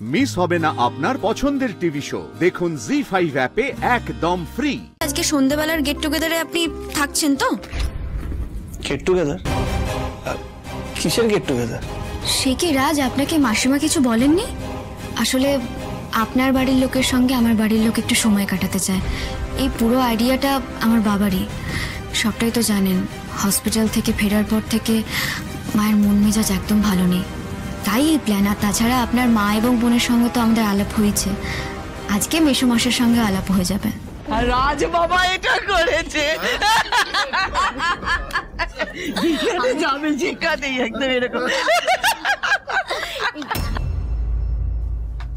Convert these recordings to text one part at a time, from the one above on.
Miss হবে না আপনার পছন্দের টিভি শো। দেখুন জি5 অ্যাপে একদম ফ্রি। আজকে সন্ধ্যাবেলার গেট টুগেদারে আপনি থাকছেন তো? Get together? কিসের গেট টুগেদার? সে কি রাজ, আপনাকে মাসিমা কিছু বলেননি? আসলে আপনার বাড়ির লোকের সঙ্গে আমার বাড়ির লোক একটু সময় কাটাতে চায়। এই পুরো আইডিয়াটা আমার বাবারই। সবটাই তো জানেন, হসপিটাল থেকে ফেরার পর থেকে মায়ের মন মেজাজ একদম ভালো নেই, তাই এই প্ল্যান। আর তাছাড়া আপনার মা এবং বোনের সঙ্গে তো আমাদের আলাপ হয়েছে, আজকে মেসোমশের সঙ্গে আলাপ হয়ে যাবে। রাজ বাবা এটা করেছে, যাবে যেখানে একদম এরকম।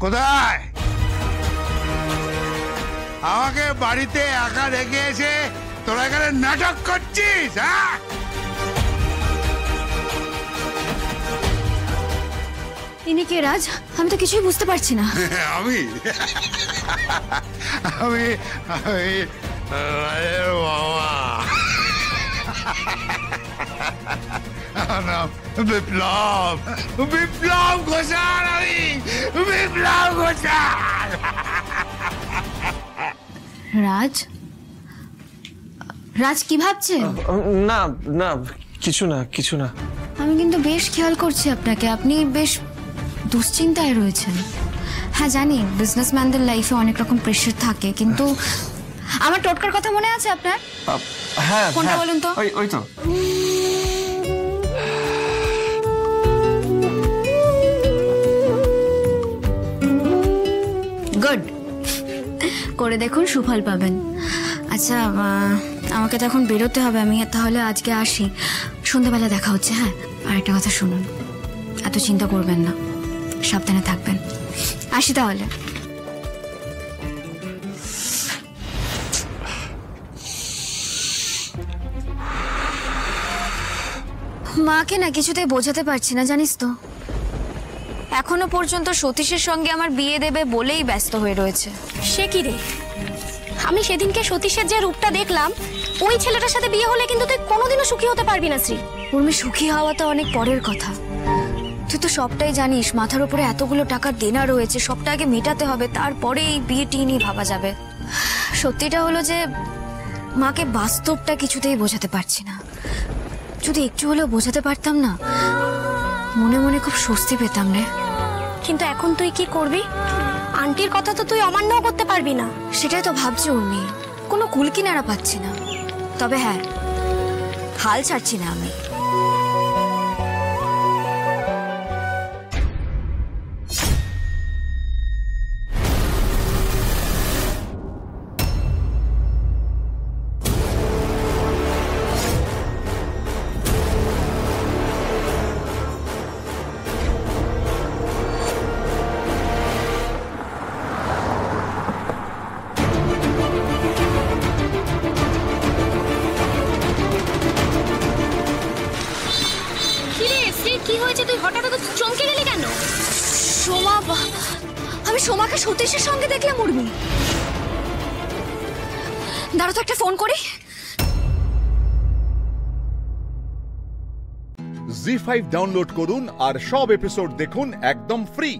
কোথায় আমাকে বাড়িতে একা রেখে এসে তোরা এখানে নাটক করছিস? হ্যাঁ, ইনি কে রাজ? আমি তো কিছুই বুঝতে পারছি না। আমি আমি আমি রাজের বাবা। আমার নাম বিপ্লব, বিপ্লব ঘোষাল। আমি বিপ্লব ঘোষাল। রাজ, রাজ কি ভাবছে? না না, কিছু না কিছু না। আমি কিন্তু বেশ খেয়াল করছি আপনাকে, আপনি বেশ দুশ্চিন্তায় রয়েছেন। হ্যাঁ জানি, বিজনেসম্যানদের লাইফে অনেক রকম প্রেশার থাকে, কিন্তু আমার টোটকার কথা মনে আছে আপনার? হ্যাঁ, কোনটা বলুন তো? ওই তো। গুড, করে দেখুন, সুফল পাবেন। আচ্ছা, আমাকে তো এখন বেরোতে হবে, আমি তাহলে আজকে আসি। সন্ধ্যাবেলা দেখা হচ্ছে। হ্যাঁ, আর একটা কথা শুনুন, এত চিন্তা করবেন না, সাবধানে থাকবেন। আসি তাহলে। মাকে না কিছুতেই বোঝাতে পারছি না, জানিস তো। এখনো পর্যন্ত সতীশের সঙ্গে আমার বিয়ে দেবে বলেই ব্যস্ত হয়ে রয়েছে। সে কি রে, আমি সেদিনকে সতীশের যে রূপটা দেখলাম, ওই ছেলেটার সাথে বিয়ে হলে কিন্তু তুই কোনোদিনও সুখী হতে পারবি না শ্রী। উর্মি, সুখী হওয়া তো অনেক পরের কথা। তুই তো সবটাই জানিস, মাথার উপরে এতগুলো টাকা দেনা রয়েছে, সবটা আগে মেটাতে হবে, তারপরে এই বিয়েটি নিয়ে ভাবা যাবে। সত্যিটা হলো যে মাকে বাস্তবটা কিছুতেই বোঝাতে পারছি না। যদি একটু হলেও বোঝাতে পারতাম না, মনে মনে খুব স্বস্তি পেতাম রে। কিন্তু এখন তুই কি করবি? আন্টির কথা তো তুই অমান্যও করতে পারবি না। সেটাই তো ভাবছি উর্মি, কোনো কুল কিনারা পাচ্ছি না। তবে হ্যাঁ, হাল ছাড়ছি না আমি। কি হয়েছে, তুই হঠাৎ চমকে গেলি কেন? সোমা, আমি সোমাকে সতীশের সঙ্গে দেখলাম। উর্মি, দাঁড়া তো একটা ফোন করি। জি5 ডাউনলোড করুন আর সব এপিসোড দেখুন একদম ফ্রি।